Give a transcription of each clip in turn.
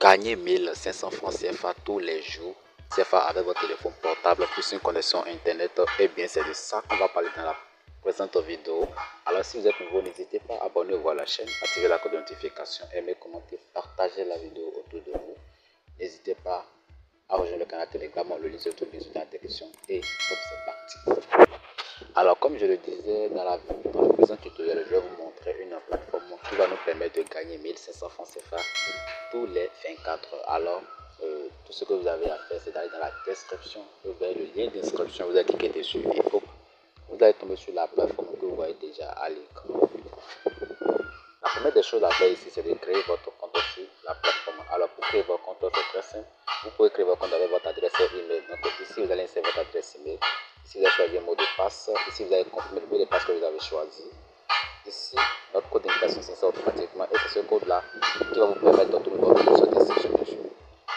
Gagnez 1500 francs CFA tous les jours CFA avec votre téléphone portable plus une connexion internet. Et bien c'est de ça qu'on va parler dans la présente vidéo. Alors si vous êtes nouveau, n'hésitez pas à abonner-vous à la chaîne, activer la cloche de notification, aimer, commenter, partager la vidéo autour de vous. N'hésitez pas à rejoindre le canal Telegram, le lien se trouve dans la description et hop, c'est parti. Alors comme je le disais dans le présent tutoriel, je vais vous montrer une plateforme qui va nous permettre de gagner 1500 francs CFA tous les 24 heures. Alors tout ce que vous avez à faire, c'est d'aller dans la description, vous verrez le lien d'inscription, vous allez cliquer dessus et hop, vous allez tomber sur la plateforme que vous voyez déjà à l'écran. La première des choses à faire ici, c'est de créer votre compte sur la plateforme. Alors pour créer votre compte, c'est très simple. Vous pouvez créer votre compte avec votre adresse email. Donc ici, vous allez insérer votre adresse email. Ici, vous allez choisir le mot de passe. Ici, vous allez confirmer le mot de passe que vous avez choisi. Ici, notre code d'invitation s'insère automatiquement et c'est ce code-là qui va vous permettre d'obtenir votre réseau dessus.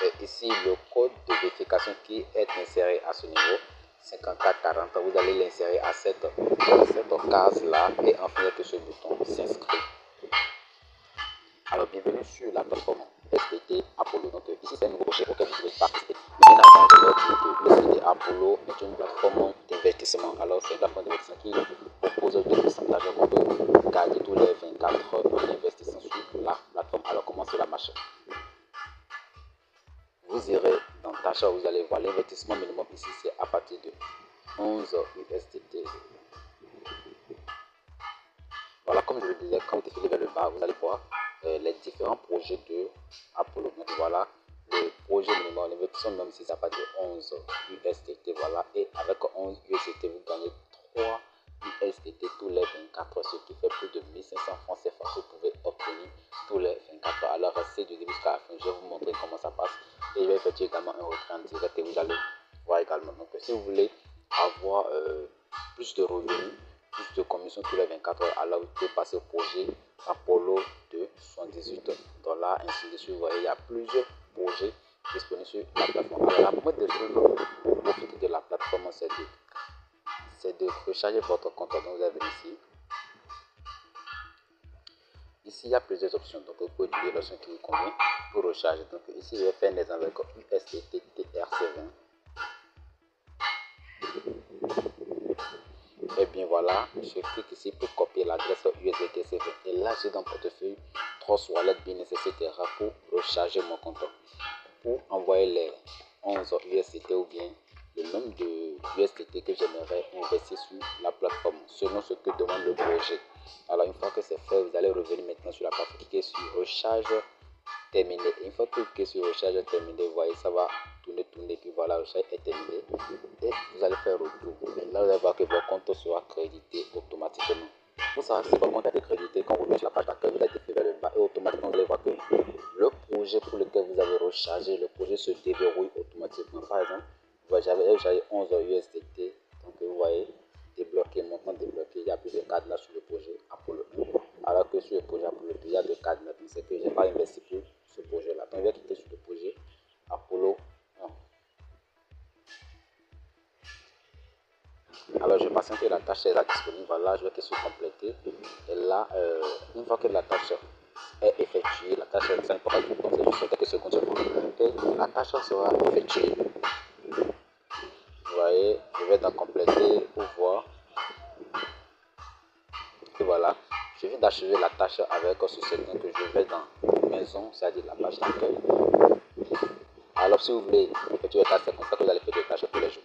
Et ici, le code de vérification qui est inséré à ce niveau, 5440, vous allez l'insérer à cette case-là et en finir que ce bouton s'inscrit. Alors, bienvenue sur la plateforme STT Apollo. Donc, ici, c'est un nouveau projet auquel vous pouvez participer. Bien entendu, STT Apollo est une plateforme d'investissement. Alors, c'est une plateforme d'investissement qui propose de pourcentage qu'on peut gagner tous les 24 heures en investissant sur la plateforme. Alors, comment cela marche? Vous irez dans Tâche, vous allez voir l'investissement minimum ici, c'est à partir de 11 USDT. Voilà, comme je le disais, quand vous défilez vers le bas, vous allez voir les différents projets de Apollo. Donc voilà, le projet minimum, l'investissement minimum ici, c'est à partir de 11 USDT. Voilà, et avec 11 USDT, vous gagnez 3 USDT tous les 24 heures, ce qui fait plus de 1500 francs CFA que vous pouvez obtenir tous les 24 heures. Alors restez du début jusqu'à la fin, je vais vous montrer comment ça passe. Et je vais effectuer également un retrait en direct et vous allez voir également. Donc si vous voulez avoir plus de revenus, plus de commissions tous les 24 heures, alors vous pouvez passer au projet Apollo de 78 $, ainsi de suite. Vous voyez, il y a plusieurs projets disponibles sur la plateforme. Alors, la première des choses pour profiter de la plateforme, c'est de recharger votre compte. Donc, vous avez ici. Ici, il y a plusieurs options. Donc, vous pouvez utiliser l'option qui vous convient pour recharger. Donc, ici, je vais faire un exemple avec USDT TRC20. Et bien voilà, je clique ici pour copier l'adresse USDT CV. Et là, j'ai dans le portefeuille 3 wallets bien etc. pour recharger mon compte. Pour envoyer les 11 USDT ou bien le nombre de USDT que j'aimerais investir sur la plateforme selon ce que demande le projet. Alors, une fois que c'est fait, vous allez revenir maintenant sur la plateforme, cliquer sur recharge terminé. Une fois que vous cliquez sur recharge terminé, vous voyez, ça va tourner, puis voilà, le recharge est terminé. Et vous allez faire retour. Et là, vous allez voir que votre compte sera crédité automatiquement. Pour ça, si votre compte a été crédité, quand vous mettez la page d'accueil, vous allez défiler vers le bas et automatiquement, vous allez voir que le projet pour lequel vous avez rechargé, le projet se déverrouille automatiquement. Par exemple, j'avais rechargé 11 USDT, donc vous voyez, débloqué, montant débloqué, il y a plus de cadenas sur le projet Apollo 1. Alors que sur le projet Apollo 2, il y a 2 cadenas. C'est que je n'ai pas investi pour ce projet-là. Donc, je vais cliquer sur le projet Apollo 1. Alors, je patiente que la tâche est là disponible. Voilà, je vais cliquer sur compléter. Et là, une fois que la tâche est effectuée, la tâche est simple, c'est juste quelques secondes seulement. Et la tâche sera effectuée. Vous voyez, je vais dans compléter pour voir. Et voilà, je viens d'achever la tâche avec ce second que je vais dans maison, c'est-à-dire la page d'accueil. Alors, si vous voulez effectuer la tâche, c'est comme ça que vous allez faire des tâches tous les jours.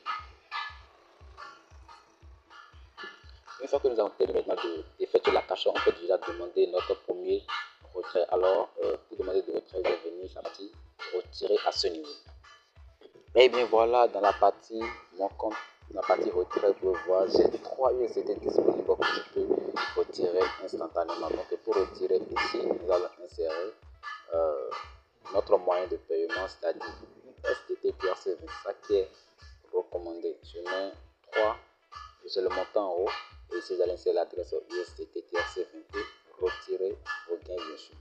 Une fois que nous avons terminé maintenant d'effectuer la tâche, on peut déjà demander notre premier retrait. Alors, pour demander de retrait, vous allez venir sur la partie retirer à ce niveau. Et bien voilà, dans la partie mon compte, dans la partie retrait, vous pouvez voir, j'ai 3 USDT disponibles que je peux retirer instantanément. Donc, pour retirer ici, nous allons insérer notre moyen de paiement, c'est-à-dire USDT TRC20, ça qui est recommandé. Je mets 3, j'ai le montant en haut, et ici vous allez insérer l'adresse USDT TRC20 et retirer vos gains bien sûr.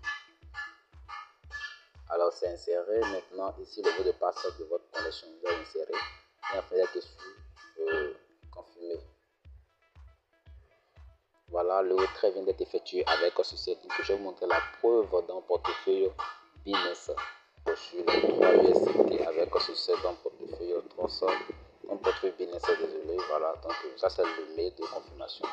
Alors c'est inséré, maintenant ici le mot de passe de votre connexion, vous allez insérer, et après il y a que sur confirmer. Voilà, le retrait vient d'être effectué avec ceci. Donc je vais vous montrer la preuve dans le portefeuille Binance. Je carte USDT avec ceci d'un portefeuille 300, un portefeuille Binance, désolé, voilà, donc ça c'est le mail de confirmation.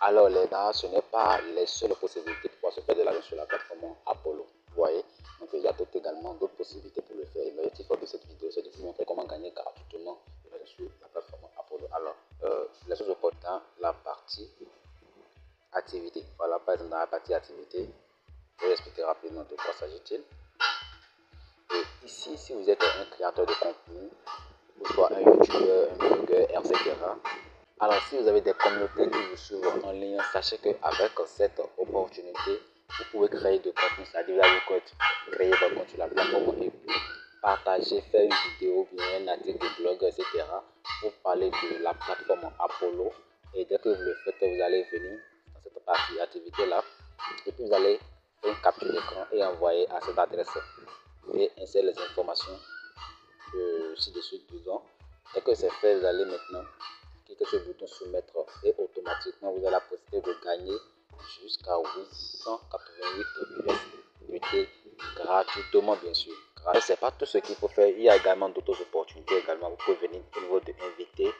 Alors les gars, ce n'est pas les seules possibilités pour pouvoir se faire de l'argent sur la plateforme Apollo, vous voyez, donc il y a également d'autres possibilités pour le faire. L'objectif de cette vidéo, c'est de vous montrer comment gagner gratuitement sur la plateforme Apollo. Alors, les choses importantes dans la partie activité, voilà, par exemple dans la partie activité, je vais expliquer rapidement de quoi s'agit-il. Et ici, si vous êtes un créateur de contenu, ou soit un youtubeur, un blogueur, etc. Alors, si vous avez des communautés qui vous suivent en ligne, sachez qu'avec cette opportunité, vous pouvez créer de contenu, c'est-à-dire vous créer votre compte sur la plateforme et partager, faire une vidéo, bien un article de blog, etc. pour parler de la plateforme Apollo. Et dès que vous le faites, vous allez venir dans cette partie activité-là et puis vous allez faire une capture d'écran et envoyer à cette adresse et insérer les informations ci-dessus dedans. Dès que c'est fait, vous allez maintenant cliquer sur le bouton soumettre et automatiquement vous avez la possibilité de gagner jusqu'à 888 USDT gratuitement, bien sûr. C'est pas tout ce qu'il faut faire, il y a également d'autres opportunités également. Vous pouvez venir au niveau de inviter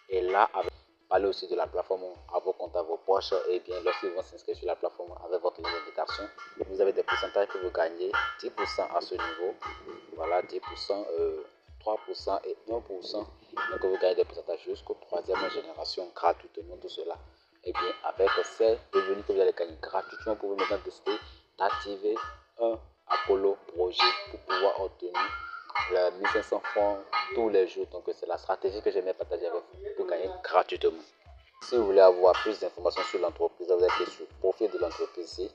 et là parler aussi de la plateforme à vos comptes, à vos poches, et bien lorsqu'ils vont s'inscrire sur la plateforme avec votre lien d'invitation, vous avez des pourcentages que vous gagnez, 10% à ce niveau, voilà, 10%, 3% et 1%, donc vous gagnez des pourcentages jusqu'au 3e génération gratuitement, tout cela. Et bien avec ces revenus que vous allez gagner gratuitement, vous pouvez maintenant décider d'activer un Apollo projet pour pouvoir obtenir les 1500 francs tous les jours. Donc c'est la stratégie que j'aimerais partager avec vous pour gagner gratuitement. Si vous voulez avoir plus d'informations sur l'entreprise, vous allez sur le profil de l'entreprise ici.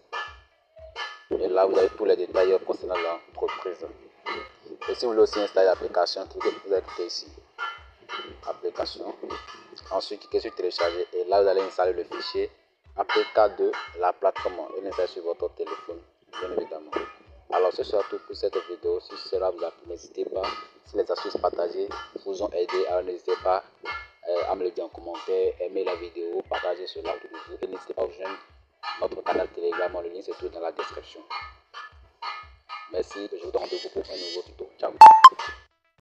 Et là, vous avez tous les détails concernant l'entreprise. Et si vous voulez aussi installer l'application, vous allez cliquer ici. Application. Ensuite, cliquez sur télécharger. Et là, vous allez installer le fichier APK de la plateforme et l'installer sur votre téléphone, bien évidemment. Alors, ce sera tout pour cette vidéo. Si cela vous a plu, n'hésitez pas. Si les astuces partagées vous ont aidé, alors n'hésitez pas à me le dire en commentaire, aimer la vidéo, partager cela autour de vous. Et n'hésitez pas à rejoindre notre canal Telegram. Le lien se trouve dans la description. Merci, je vous donne rendez-vous pour un nouveau tuto. Ciao.